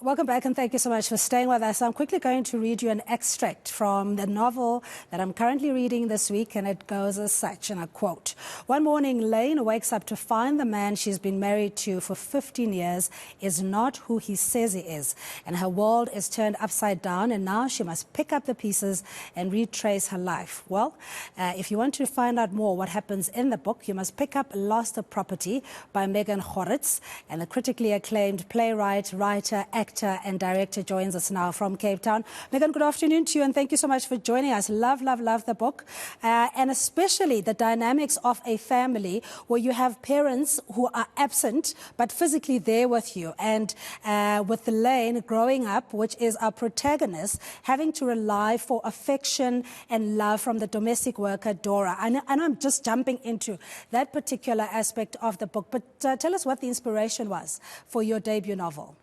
Welcome back, and thank you so much for staying with us. I'm quickly going to read you an extract from the novel that I'm currently reading this week, and it goes as such, and I quote, "One morning, Laine wakes up to find the man she's been married to for 15 years is not who he says he is, and her world is turned upside down, and now she must pick up the pieces and retrace her life." Well, if you want to find out more what happens in the book, you must pick up Lost of Property by Megan Choritz, and the critically acclaimed playwright, writer, actor, and director joins us now from Cape Town. Megan, good afternoon to you, and thank you so much for joining us. Love the book, and especially the dynamics of a family where you have parents who are absent but physically there with you, and with Laine growing up, which is our protagonist, having to rely for affection and love from the domestic worker Dora. I know I'm just jumping into that particular aspect of the book, but tell us what the inspiration was for your debut novel.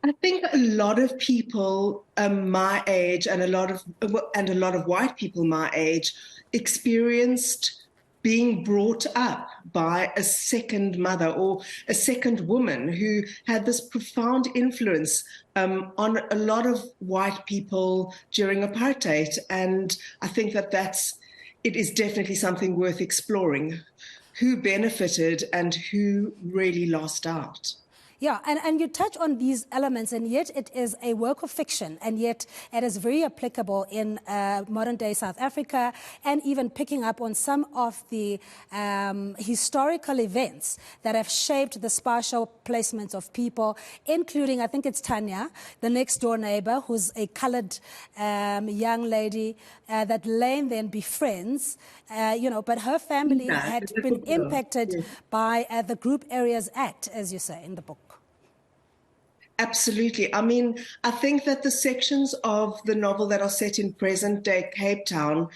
I think a lot of people my age and a lot of white people my age experienced being brought up by a second mother or a second woman who had this profound influence on a lot of white people during apartheid. And I think that it is definitely something worth exploring. Who benefited and who really lost out? Yeah, and you touch on these elements, and yet it is a work of fiction, and yet it is very applicable in modern-day South Africa, and even picking up on some of the historical events that have shaped the spatial placements of people, including, I think it's Tanya, the next-door neighbor, who's a coloured young lady that Laine then befriends, but her family had been impacted by the Group Areas Act, as you say in the book. Absolutely. I mean, I think that the sections of the novel that are set in present-day Cape Town,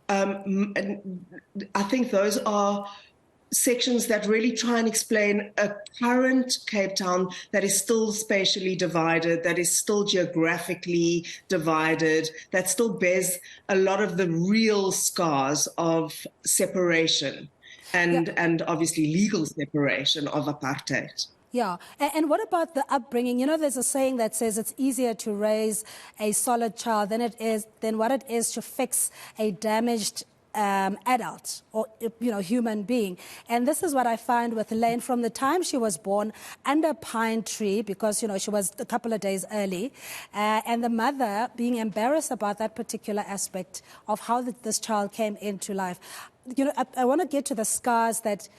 I think those are sections that really try and explain a current Cape Town that is still spatially divided, that is still geographically divided, that still bears a lot of the real scars of separation and obviously legal separation of apartheid. Yeah, and what about the upbringing? You know, there's a saying that says it's easier to raise a solid child than what it is to fix a damaged adult or human being. And this is what I find with Laine from the time she was born under pine tree, because she was a couple of days early, and the mother being embarrassed about that particular aspect of how this child came into life. I want to get to the scars that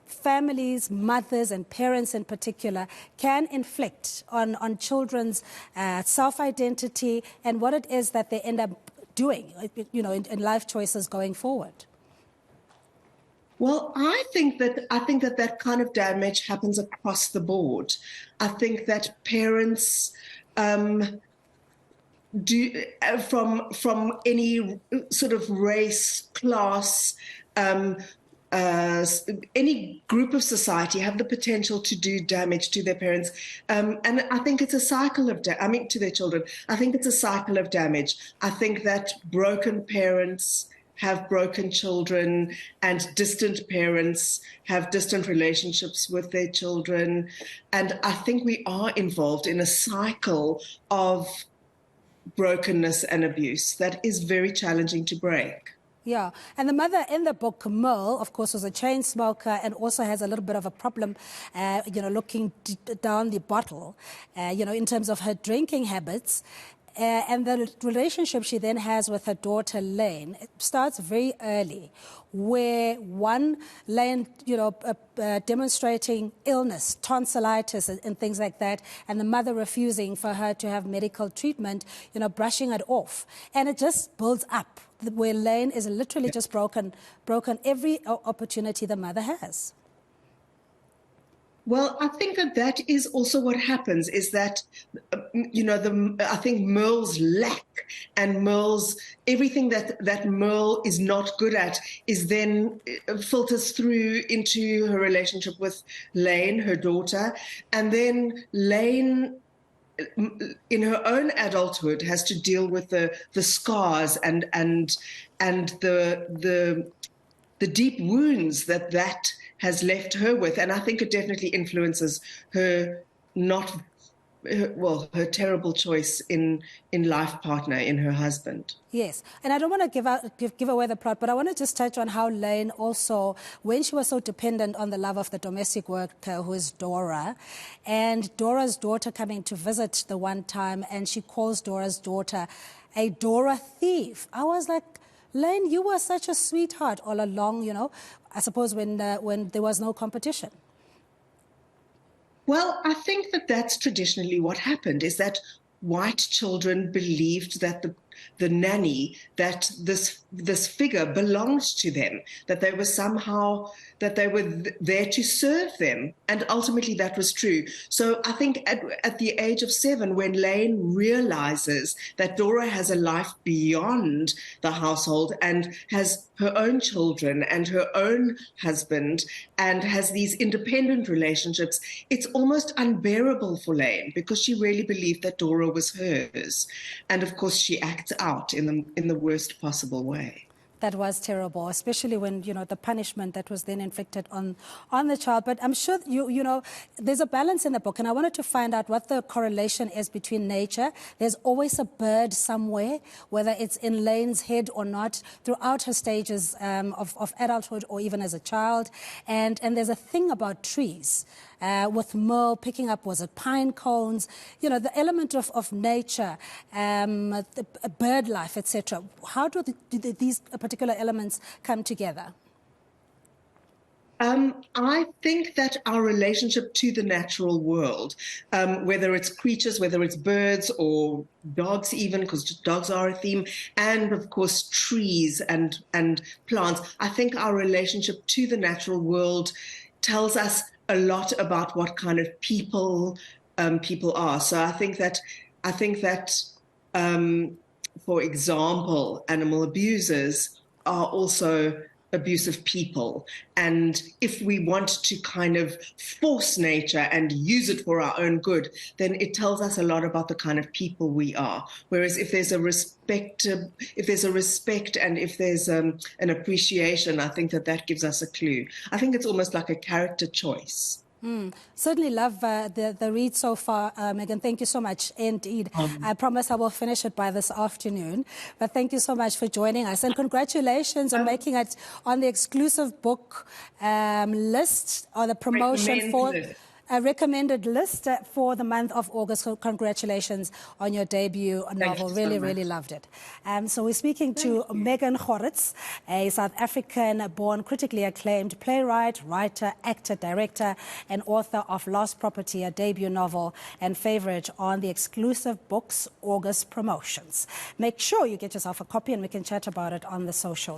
families, mothers and parents in particular can inflict on children's self-identity and what it is that they end up doing, in life choices going forward. Well, I think that kind of damage happens across the board. I think that parents do from any sort of race, class, any group of society have the potential to do damage to their parents. And I think it's a cycle of to their children. I think it's a cycle of damage. I think that broken parents have broken children, and distant parents have distant relationships with their children. And I think we are involved in a cycle of brokenness and abuse that is very challenging to break. Yeah, and the mother in the book, Merle, of course, was a chain smoker and also has a little bit of a problem, looking down the bottle, in terms of her drinking habits. And the relationship she then has with her daughter, Laine, it starts very early, where Laine, demonstrating illness, tonsillitis and things like that, and the mother refusing for her to have medical treatment, brushing it off. And it just builds up, where Laine is literally just broken every opportunity the mother has. Well, I think that is also what happens, is that, I think Merle's lack and everything that Merle is not good at is then filters through into her relationship with Laine, her daughter. And then Laine, in her own adulthood, has to deal with the scars and the deep wounds that has left her with. And I think it definitely influences her not her terrible choice in life partner, in her husband. Yes, and I don't want to give away the plot, but I want to just touch on how Laine also, when she was so dependent on the love of the domestic worker who is Dora, and Dora's daughter coming to visit the one time, and she calls Dora's daughter a Dora thief. I was like, Laine, you were such a sweetheart all along, you know, I suppose when there was no competition. Well, I think that that's traditionally what happened, is that white children believed that the nanny, that this figure belonged to them, that they were somehow, that they were there to serve them. And ultimately that was true. So I think at the age of 7, when Laine realizes that Dora has a life beyond the household and has her own children and her own husband and has these independent relationships, it's almost unbearable for Laine, because she really believed that Dora was hers. And of course she acts out in the worst possible way. That was terrible, especially when, you know, the punishment that was then inflicted on the child. But I'm sure, you know, there's a balance in the book, and I wanted to find out what the correlation is between nature. There's always a bird somewhere, whether it's in Laine's head or not, throughout her stages of adulthood or even as a child. And there's a thing about trees. With Merle picking up, was it pine cones? You know, the element of nature, the bird life, etc. How do these particular elements come together? I think that our relationship to the natural world, whether it's creatures, whether it's birds or dogs even, because dogs are a theme, and of course trees and plants, I think our relationship to the natural world tells us a lot about what kind of people people are. So I think that for example, animal abusers are also abusive people. And if we want to kind of force nature and use it for our own good, then it tells us a lot about the kind of people we are. Whereas if there's a respect and if there's an appreciation, I think that gives us a clue. I think it's almost like a character choice. Certainly love the read so far, Megan. Thank you so much indeed. I promise I will finish it by this afternoon. But thank you so much for joining us. And congratulations on making it on the exclusive book list, or the promotion for a recommended list for the month of August. So congratulations on your debut novel. Really loved it. So we're speaking to Megan Choritz, a South African-born, critically acclaimed playwright, writer, actor, director, and author of Lost Property, a debut novel and favorite on the exclusive books August promotions. Make sure you get yourself a copy and we can chat about it on the socials.